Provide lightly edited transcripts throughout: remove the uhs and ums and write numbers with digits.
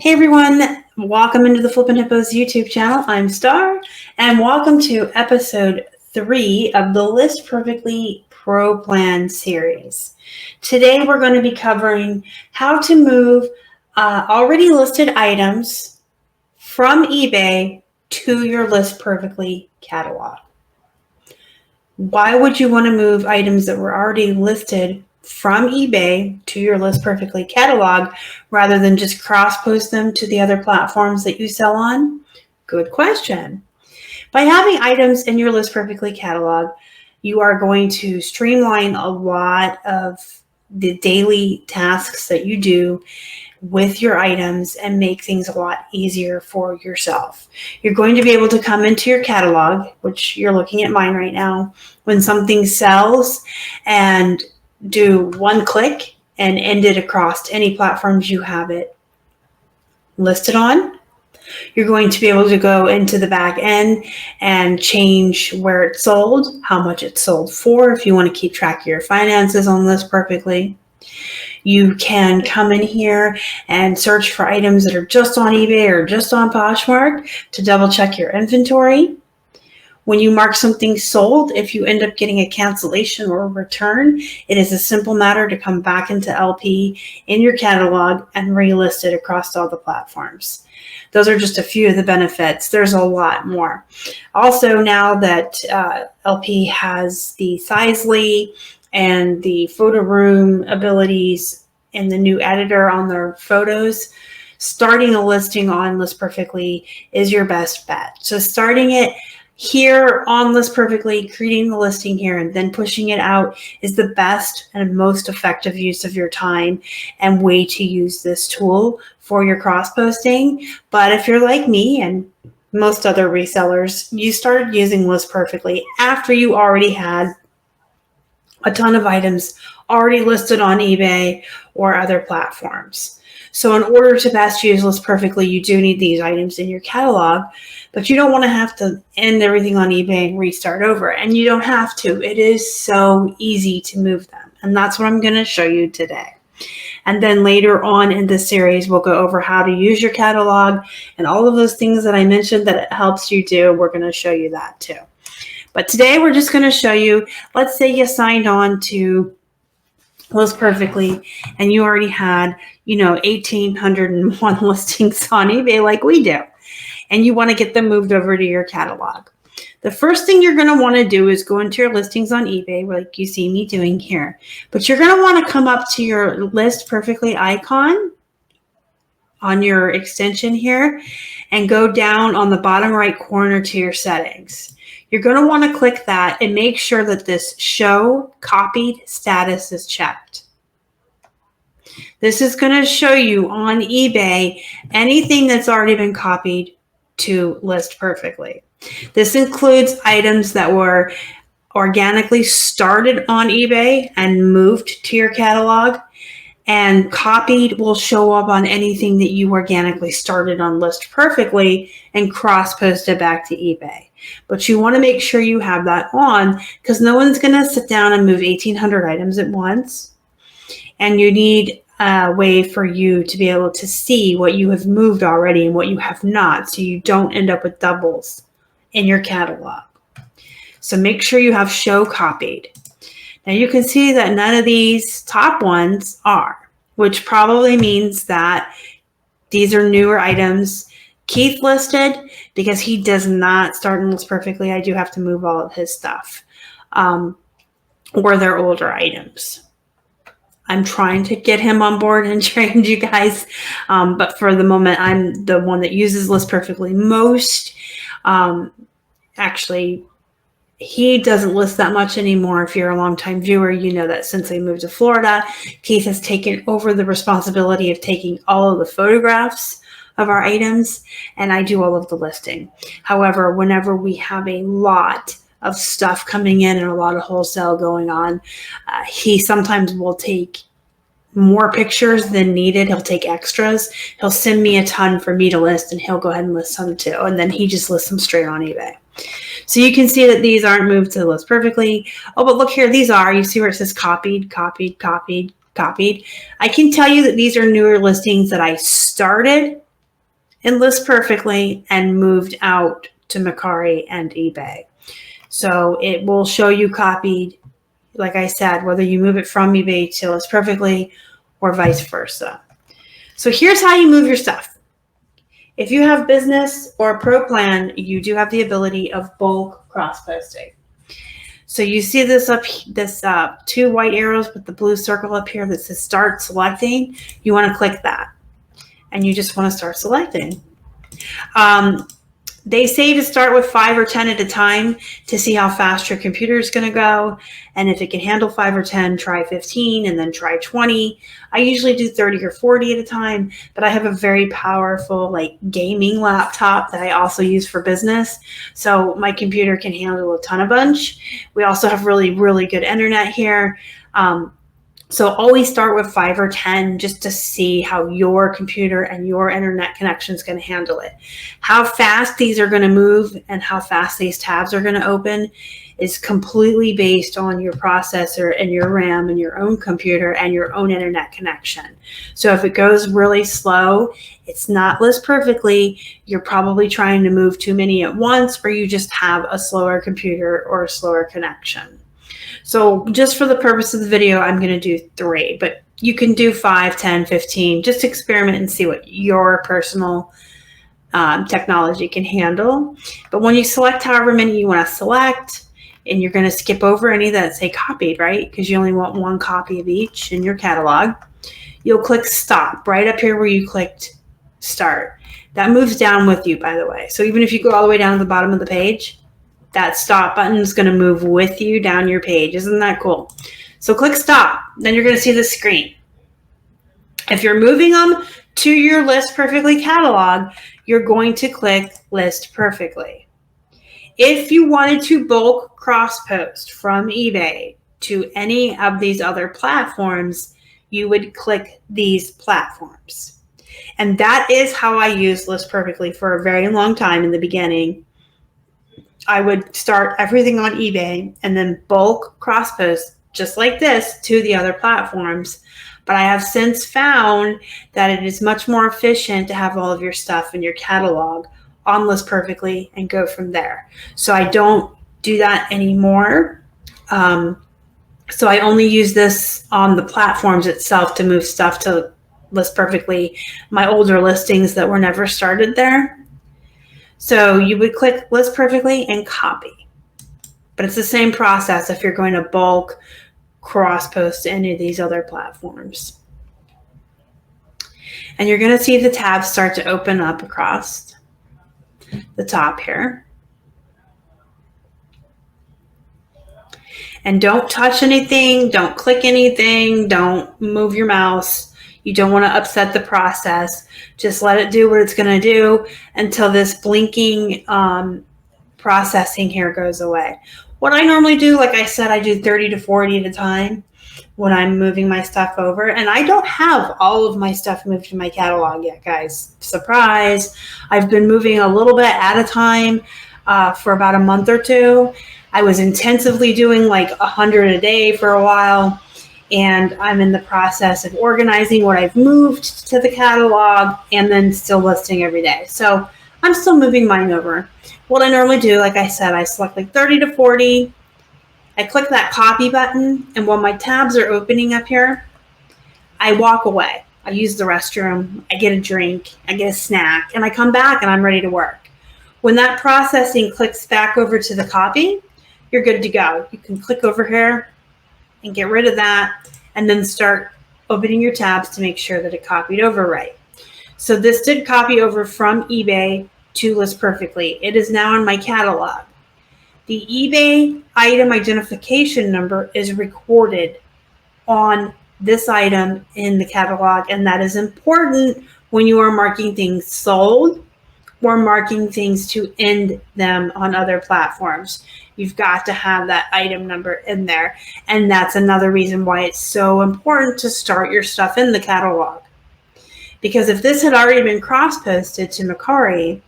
Hey everyone, welcome into the Flippin' Hippos YouTube channel. I'm Star, and welcome to episode 3 of the List Perfectly Pro Plan series. Today we're going to be covering how to move already listed items from eBay to your List Perfectly catalog. Why would you want to move items that were already listed from eBay to your List Perfectly catalog rather than just cross-post them to the other platforms that you sell on? Good question. By having items in your List Perfectly catalog, you are going to streamline a lot of the daily tasks that you do with your items and make things a lot easier for yourself. You're going to be able to come into your catalog, which you're looking at mine right now, when something sells and do one click and end it across any platforms you have it listed on. You're going to be able to go into the back end and change where it's sold, how much it's sold for, if you want to keep track of your finances on List Perfectly. You can come in here and search for items that are just on eBay or just on Poshmark to double check your inventory. When you mark something sold, if you end up getting a cancellation or a return, it is a simple matter to come back into LP in your catalog and relist it across all the platforms. Those are just a few of the benefits. There's a lot more. Also, now that LP has the Sizely and the photo room abilities and the new editor on their photos, starting a listing on List Perfectly is your best bet. So starting it here on List Perfectly, creating the listing here, and then pushing it out is the best and most effective use of your time and way to use this tool for your cross-posting. But if you're like me and most other resellers, you started using List Perfectly after you already had a ton of items already listed on eBay or other platforms. So in order to best use List Perfectly, you do need these items in your catalog, but you don't want to have to end everything on eBay and restart over. And you don't have to. It is so easy to move them. And that's what I'm going to show you today. And then later on in this series, we'll go over how to use your catalog and all of those things that I mentioned that it helps you do. We're going to show you that too. But today we're just going to show you, let's say you signed on to List Perfectly and you already had, 1,801 listings on eBay like we do, and you want to get them moved over to your catalog. The first thing you're going to want to do is go into your listings on eBay, like you see me doing here. But you're going to want to come up to your List Perfectly icon on your extension here and go down on the bottom right corner to your settings. You're going to want to click that and make sure that this Show Copied Status is checked. This is going to show you on eBay anything that's already been copied to List Perfectly. This includes items that were organically started on eBay and moved to your catalog, and copied will show up on anything that you organically started on List Perfectly and cross-posted back to eBay. But you want to make sure you have that on because no one's going to sit down and move 1,800 items at once. And you need a way for you to be able to see what you have moved already and what you have not, so you don't end up with doubles in your catalog. So make sure you have Show Copied. Now you can see that none of these top ones are, which probably means that these are newer items. Keith listed because he does not start in List Perfectly. I do have to move all of his stuff, or they're older items. I'm trying to get him on board and train you guys, but for the moment, I'm the one that uses List Perfectly most. Actually, he doesn't list that much anymore. If you're a longtime viewer, you know that since I moved to Florida, Keith has taken over the responsibility of taking all of the photographs of our items, and I do all of the listing. However, whenever we have a lot of stuff coming in and a lot of wholesale going on, he sometimes will take more pictures than needed. He'll take extras. He'll send me a ton for me to list, and he'll go ahead and list some too, and then he just lists them straight on eBay. So you can see that these aren't moved to List Perfectly. Oh, but look here, these are. You see where it says copied, copied, copied, copied. I can tell you that these are newer listings that I started in List Perfectly and moved out to Mercari and eBay. So it will show you copied, like I said, whether you move it from eBay to List Perfectly or vice versa. So here's how you move your stuff. If you have business or a pro plan, you do have the ability of bulk cross-posting. So you see this two white arrows with the blue circle up here that says start selecting. You want to click that and you just want to start selecting. They say to start with 5 or 10 at a time to see how fast your computer is going to go. And if it can handle 5 or 10, try 15 and then try 20. I usually do 30 or 40 at a time, but I have a very powerful like gaming laptop that I also use for business. So my computer can handle a ton of bunch. We also have really, really good internet here. So always start with 5 or 10 just to see how your computer and your internet connection is going to handle it. How fast these are going to move and how fast these tabs are going to open is completely based on your processor and your RAM and your own computer and your own internet connection. So if it goes really slow, it's not List Perfectly. You're probably trying to move too many at once, or you just have a slower computer or a slower connection. So just for the purpose of the video, I'm going to do 3, but you can do 5, 10, 15, just experiment and see what your personal technology can handle. But when you select however many you want to select, and you're going to skip over any that say copied, right? Because you only want 1 copy of each in your catalog. You'll click stop right up here where you clicked start. That moves down with you, by the way. So even if you go all the way down to the bottom of the page, that stop button is going to move with you down your page. Isn't that cool? So click stop. Then you're going to see the screen. If you're moving them to your List Perfectly catalog, you're going to click List Perfectly. If you wanted to bulk cross-post from eBay to any of these other platforms, you would click these platforms. And that is how I used List Perfectly for a very long time in the beginning. I would start everything on eBay and then bulk cross-post just like this to the other platforms. But I have since found that it is much more efficient to have all of your stuff in your catalog on List Perfectly and go from there. So I don't do that anymore. So I only use this on the platforms itself to move stuff to List Perfectly, my older listings that were never started there. So you would click List Perfectly and copy. But it's the same process if you're going to bulk cross-post to any of these other platforms. And you're going to see the tabs start to open up across the top here. And don't touch anything, don't click anything, don't move your mouse. You don't want to upset the process. Just let it do what it's going to do until this blinking processing here goes away. What I normally do, like I said, I do 30 to 40 at a time when I'm moving my stuff over. And I don't have all of my stuff moved to my catalog yet, guys. Surprise. I've been moving a little bit at a time for about a month or 2. I was intensively doing like 100 a day for a while. And I'm in the process of organizing what I've moved to the catalog and then still listing every day. So I'm still moving mine over. What I normally do, like I said, I select like 30 to 40. I click that copy button. And while my tabs are opening up here, I walk away. I use the restroom. I get a drink. I get a snack. And I come back and I'm ready to work. When that processing clicks back over to the copy, you're good to go. You can click over here and get rid of that, and then start opening your tabs to make sure that it copied over right. So this did copy over from eBay to List Perfectly. It is now in my catalog. The eBay item identification number is recorded on this item in the catalog, and that is important when you are marking things sold or marking things to end them on other platforms. You've got to have that item number in there. And that's another reason why it's so important to start your stuff in the catalog. Because if this had already been cross-posted to Mercari,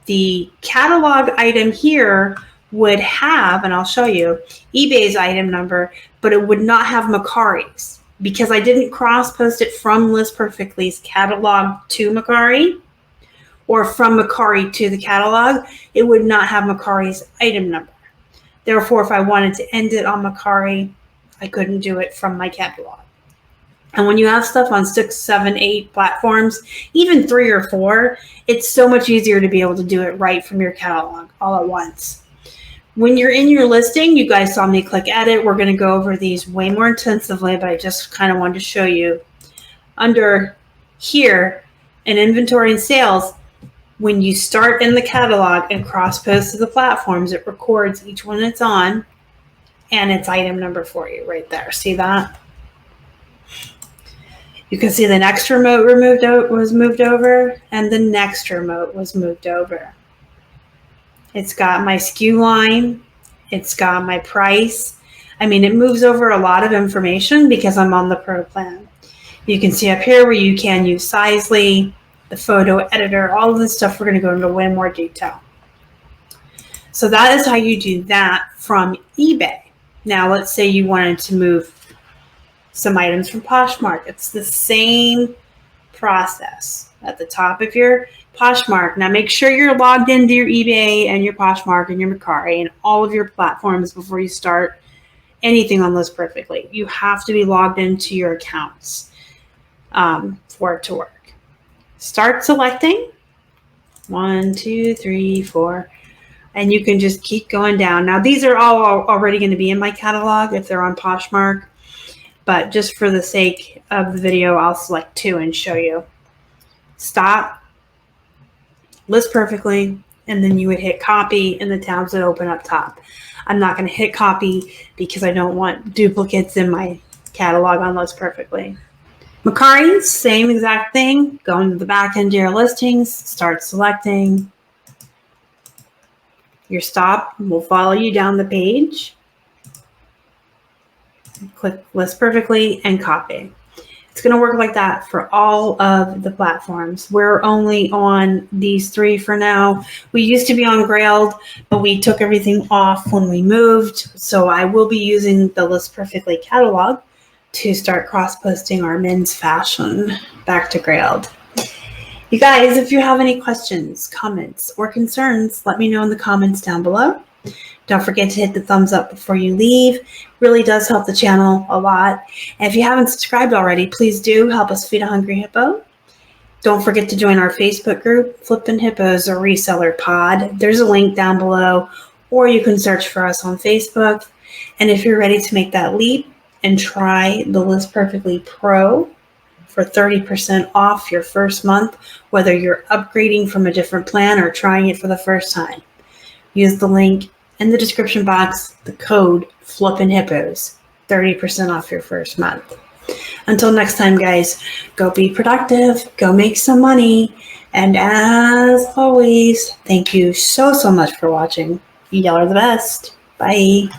the catalog item here would have, and I'll show you, eBay's item number, but it would not have Mercari's. Because I didn't cross-post it from List Perfectly's catalog to Mercari, or from Mercari to the catalog, it would not have Mercari's item number. Therefore, if I wanted to end it on Mercari, I couldn't do it from my catalog. And when you have stuff on 6, 7, 8 platforms, even 3 or 4, it's so much easier to be able to do it right from your catalog all at once. When you're in your listing, you guys saw me click edit. We're going to go over these way more intensively, but I just kind of wanted to show you. Under here in inventory and sales, when you start in the catalog and cross post to the platforms, it records each one it's on and its item number for you right there. See that? You can see the next remote was moved over, and the next remote was moved over. It's got my SKU line. It's got my price. I mean, it moves over a lot of information because I'm on the Pro plan. You can see up here where you can use Sizely, the photo editor, all of this stuff. We're going to go into way more detail. So that is how you do that from eBay. Now, let's say you wanted to move some items from Poshmark. It's the same process at the top of your Poshmark. Now make sure you're logged into your eBay and your Poshmark and your Mercari and all of your platforms before you start anything on List Perfectly. You have to be logged into your accounts for it to work. Start selecting 1, 2, 3, 4, and you can just keep going down. Now these are all already going to be in my catalog if they're on Poshmark. But just for the sake of the video, I'll select 2 and show you. Stop, List Perfectly, and then you would hit copy in the tabs that open up top. I'm not going to hit copy because I don't want duplicates in my catalog on List Perfectly. Mercari, same exact thing. Go into the back end of your listings, start selecting. Your stop will follow you down the page. Click List Perfectly and copy. It's going to work like that for all of the platforms. We're only on these 3 for now. We used to be on Grailed, but we took everything off when we moved. So I will be using the List Perfectly catalog to start cross-posting our men's fashion back to Grailed. You guys, if you have any questions, comments, or concerns, let me know in the comments down below. Don't forget to hit the thumbs up before you leave. It really does help the channel a lot. And if you haven't subscribed already, please do help us feed a hungry hippo. Don't forget to join our Facebook group, Flippin Hippos or Reseller Pod. There's a link down below, or you can search for us on Facebook. And if you're ready to make that leap and try the List Perfectly Pro for 30% off your first month, whether you're upgrading from a different plan or trying it for the first time, use the link in the description box, the code FLIPPINHIPPOS, 30% off your first month. Until next time, guys, go be productive, go make some money, and as always, thank you so much for watching. Y'all are the best. Bye.